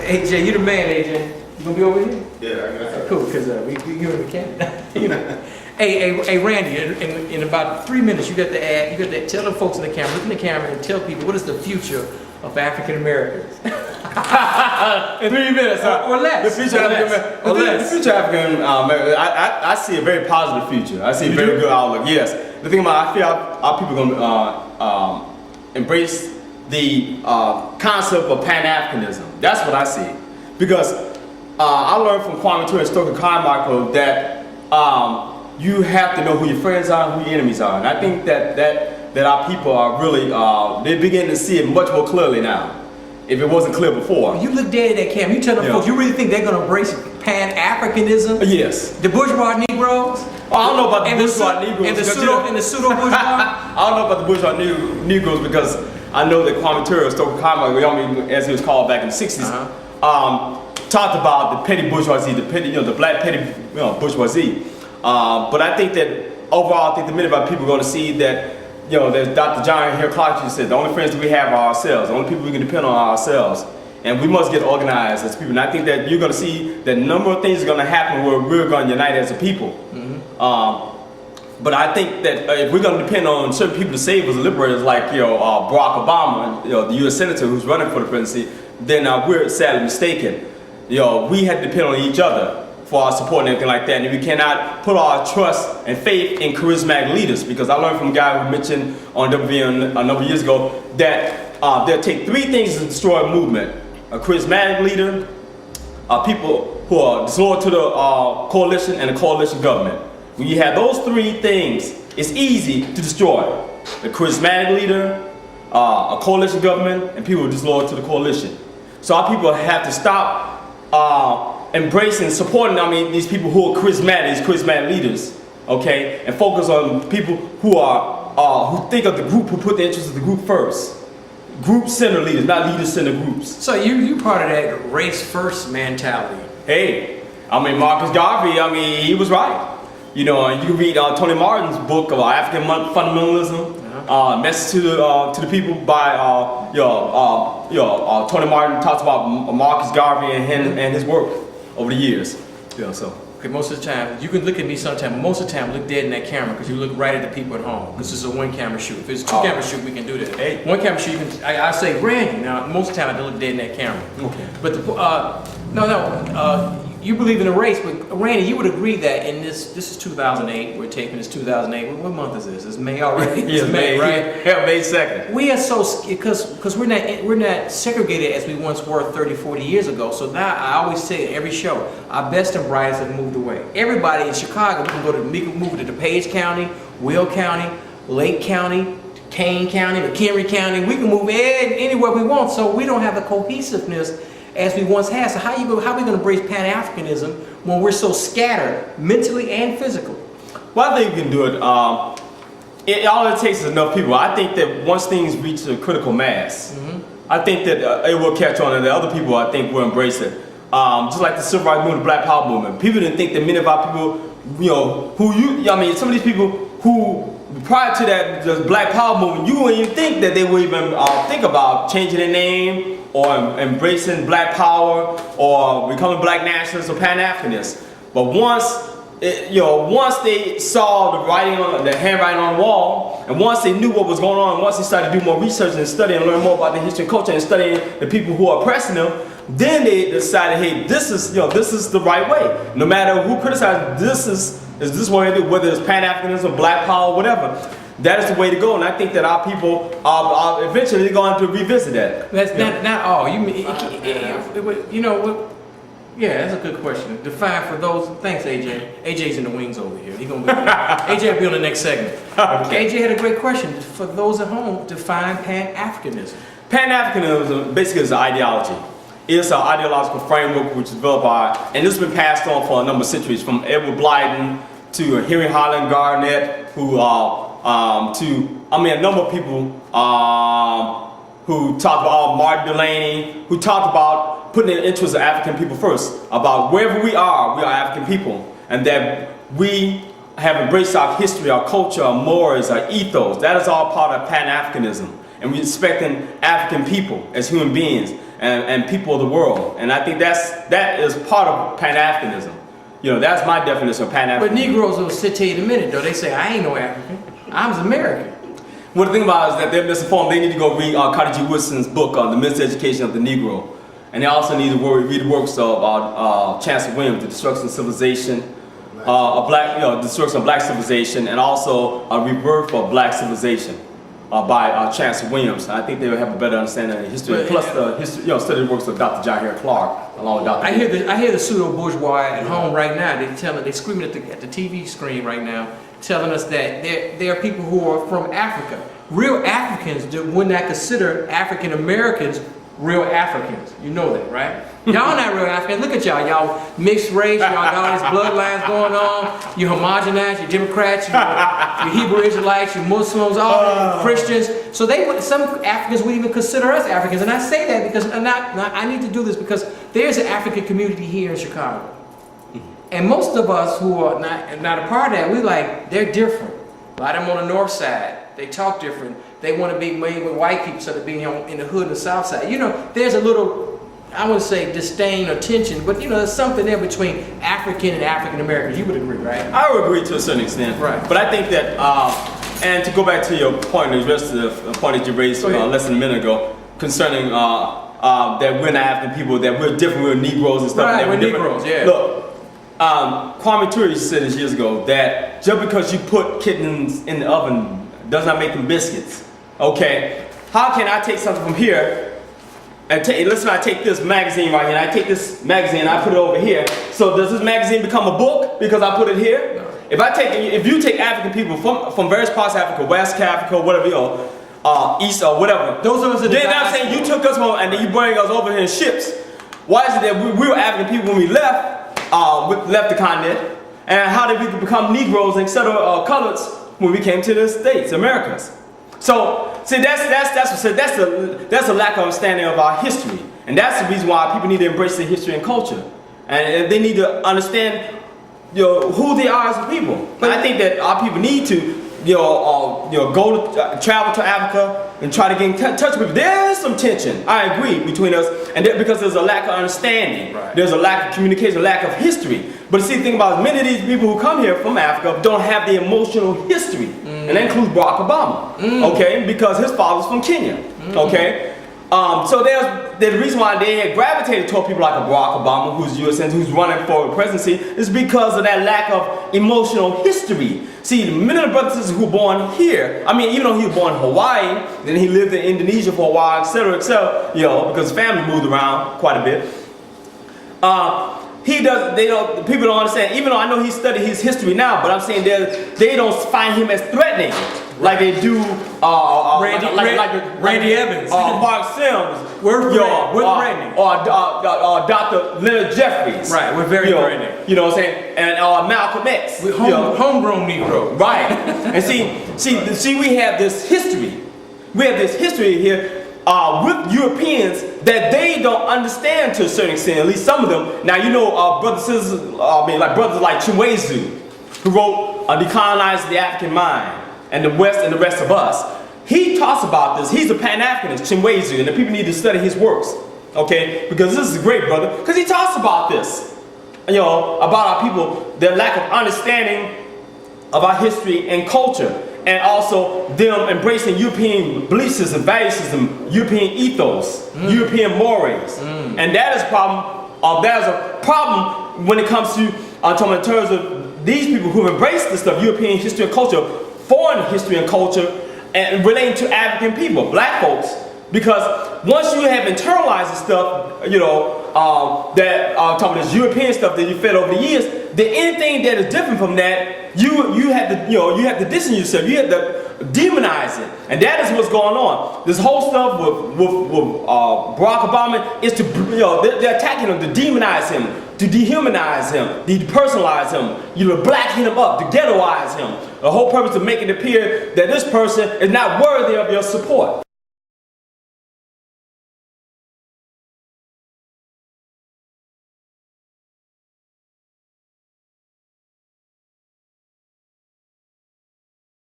AJ, you the man, AJ. You gonna be over here? Yeah, I got Cool, because you're in the camera. You know. Hey, Randy, in about 3 minutes, you got to tell the folks in the camera, look in the camera and tell people what is the future of African Americans. In 3 minutes, or less. The future of African American, I see a very positive future. I see a very good outlook. Yes. The thing about I feel our people are going to embrace the concept of Pan-Africanism. That's what I see. Because I learned from Kwame Ture and Stokely Carmichael that you have to know who your friends are and who your enemies are. And I think that our people are really, they're beginning to see it much more clearly now, if it wasn't clear before. You look dead at that camera. You tell them folks, you really think they're going to embrace Pan-Africanism? Yes. The bourgeois Negroes? I don't know about the bourgeois Negroes. And the pseudo-bourgeois? I don't know about the bourgeois Negroes because I know that Kwame Ture, Stokely Carmichael, as he was called back in the 60s, talked about the petty bourgeoisie, the black petty bourgeoisie. But I think that overall, I think the many of our people are going to see that, there's Dr. John Hill Clark just said, the only friends that we have are ourselves. The only people we can depend on are ourselves. And we must get organized as people. And I think that you're going to see that a number of things are going to happen where we're going to unite as a people. But I think that if we're going to depend on certain people to save us, liberators like Barack Obama, the U.S. Senator who's running for the presidency, then we're sadly mistaken. We have to depend on each other for our support and everything like that. And we cannot put our trust and faith in charismatic leaders, because I learned from a guy who mentioned on WVN a number of years ago that they'll take 3 things to destroy a movement: a charismatic leader, people who are disloyal to the coalition, and a coalition government. When you have those 3 things, it's easy to destroy the charismatic leader, a coalition government, and people who are disloyal to the coalition. So our people have to stop embracing, supporting, these people who are charismatic, these charismatic leaders, okay, and focus on people who are who think of the group, who put the interests of the group first. Group-centered leaders, not leader-centered groups. So you part of that race-first mentality. Hey, Marcus Garvey, he was right. And you can read Tony Martin's book of African Fundamentalism. Message to the people by Tony Martin talks about Marcus Garvey and his work over the years. Okay, most of the time, you can look at me sometimes, but most of the time look dead in that camera because you look right at the people at home. This is a one-camera shoot. If it's a two-camera shoot, we can do that. Hey. One-camera shoot, I say Randy. Now, most of the time, I don't look dead in that camera. Okay. But you believe in a race, but Randy, you would agree that in this is 2008. We're taping this 2008. What month is this? It's May already. It's May, right? Yeah, May 2nd. We are so because we're not segregated as we once were 30, 40 years ago. So now I always say at every show, our best and brightest have moved away. Everybody in Chicago, we can move to DuPage County, Will County, Lake County, Kane County, McHenry County. We can move anywhere we want. So we don't have the cohesiveness as we once had. So how are we going to embrace Pan-Africanism when we're so scattered mentally and physically? Well, I think we can do it. All it takes is enough people. I think that once things reach a critical mass, I think that it will catch on, and the other people, I think, will embrace it. Just like the civil rights movement, the Black Power movement. People didn't think that many of our people, some of these people who, prior to that the Black Power movement, you wouldn't even think that they would even think about changing their name or embracing Black Power or becoming Black nationalists or Pan-Africanists. But once they saw the handwriting on the wall, and once they knew what was going on, once they started to do more research and study and learn more about the history and culture and studying the people who are oppressing them, then they decided, hey, this is the right way. No matter who criticizes, this is what they do, whether it's Pan-Africanism, Black Power, whatever. That is the way to go, and I think that our people are eventually going to revisit that. That's not all. Yeah, that's a good question. Define for those. Thanks, AJ. AJ's in the wings over here. AJ will be on the next segment. Okay. AJ had a great question for those at home. Define Pan-Africanism. Pan-Africanism basically is an ideology. It's an ideological framework which is developed by, and this has been passed on for a number of centuries, from Edward Blyden to Henry Highland Garnett, a number of people who talked about Martin Delaney, who talked about putting the interests of African people first, about wherever we are African people, and that we have embraced our history, our culture, our mores, our ethos. That is all part of Pan-Africanism, and we're respecting African people as human beings. and people of the world. And I think that is part of Pan-Africanism. You know, that's my definition of Pan-Africanism. But Negroes will sit to you in a minute, though. They say, I ain't no African. I'm American. Well, the thing about it is that they're misinformed. They need to go read Carter G. Woodson's book on the miseducation of the Negro. And they also need to read the works of Chancellor Williams, The Destruction of Civilization, the destruction of black civilization, and also a rebirth of black civilization by Chancellor Williams. I think they will have a better understanding of the history, plus the history, study the works of Dr. John Harry Clark, along with Dr. I hear the pseudo bourgeois at home right now. They're screaming at the TV screen right now, telling us that there are people who are from Africa. Real Africans would not consider African Americans real Africans. You know that, right? Y'all not real Africans. Look at y'all. Y'all mixed race. Y'all got all these bloodlines going on. You homogenized. You're Democrats. You're Hebrew Israelites. You're Muslims. All Christians. So some Africans would even consider us Africans. And I say that because I need to do this because there's an African community here in Chicago. And most of us who are not a part of that, they're different. A lot of them on the north side. They talk different. They want to be made with white people instead of being in the hood and the south side. You know, there's a little, I wouldn't say disdain or tension, but there's something there between African and African Americans. You would agree, right? I would agree to a certain extent. Right. But I think that, and to go back to your point, the rest of the point that you raised less than a minute ago, concerning that we're not African people, that we're different, we're Negroes and stuff. Right, we're Negroes, yeah. Look, Kwame Ture said this years ago that just because you put kittens in the oven does not make them biscuits. Okay, how can I take something from here and listen, I take this magazine right here, and I take this magazine and I put it over here. So does this magazine become a book because I put it here? No. If you take African people from various parts of Africa, West Africa, whatever, East or whatever. Those of us that then I'm saying you took us home and then you bring us over here in ships. Why is it that we were African people when we left the continent, and how did we become Negroes and etc. Coloreds when we came to the States, Americas? So, see, that's a lack of understanding of our history, and that's the reason why people need to embrace their history and culture, and they need to understand, who they are as a people. But I think that our people need to, travel to Africa and try to get in touch with. There's some tension, I agree, between us, and because there's a lack of understanding, right. There's a lack of communication, a lack of history. But see, the thing about it, many of these people who come here from Africa don't have the emotional history, and that includes Barack Obama, okay, because his father's from Kenya, okay. So there's the reason why they gravitated toward people like a Barack Obama, who's U.S. Senator, who's running for the presidency, is because of that lack of emotional history. See, many of the brothers and sisters who were born here, I mean, even though he was born in Hawaii, then he lived in Indonesia for a while, etc., because his family moved around quite a bit. People don't understand, even though I know he studied his history now, but I'm saying they don't find him as threatening. Like they do, Randy Evans, Mark Sims, we're threatening, or Dr. Leonard Jeffries. Right, we're very threatening. You know what I'm saying? And Malcolm X. We're homegrown Negroes. Right. And see, we have this history. We have this history here with Europeans that they don't understand to a certain extent. At least some of them. Now brothers like Chiwezu, who wrote "Decolonize the African Mind." And the West and the rest of us. He talks about this. He's a Pan-Africanist, Chiwezu, and the people need to study his works, okay? Because this is great, brother. Because he talks about this, about our people, their lack of understanding of our history and culture, and also them embracing European belief system, value system, European ethos, European mores, and that is a problem. That is a problem when it comes to in terms of these people who embrace this stuff, European history and culture. Foreign history and culture, and relating to African people, black folks, because once you have internalized the stuff, talking about this European stuff that you fed over the years, then anything that is different from that, you have to distance yourself, you have to demonize it, and that is what's going on. This whole stuff with Barack Obama is to, they're attacking him to demonize him, to dehumanize him, depersonalize him, to blacken him up, to ghettoize him. The whole purpose of making it appear that this person is not worthy of your support.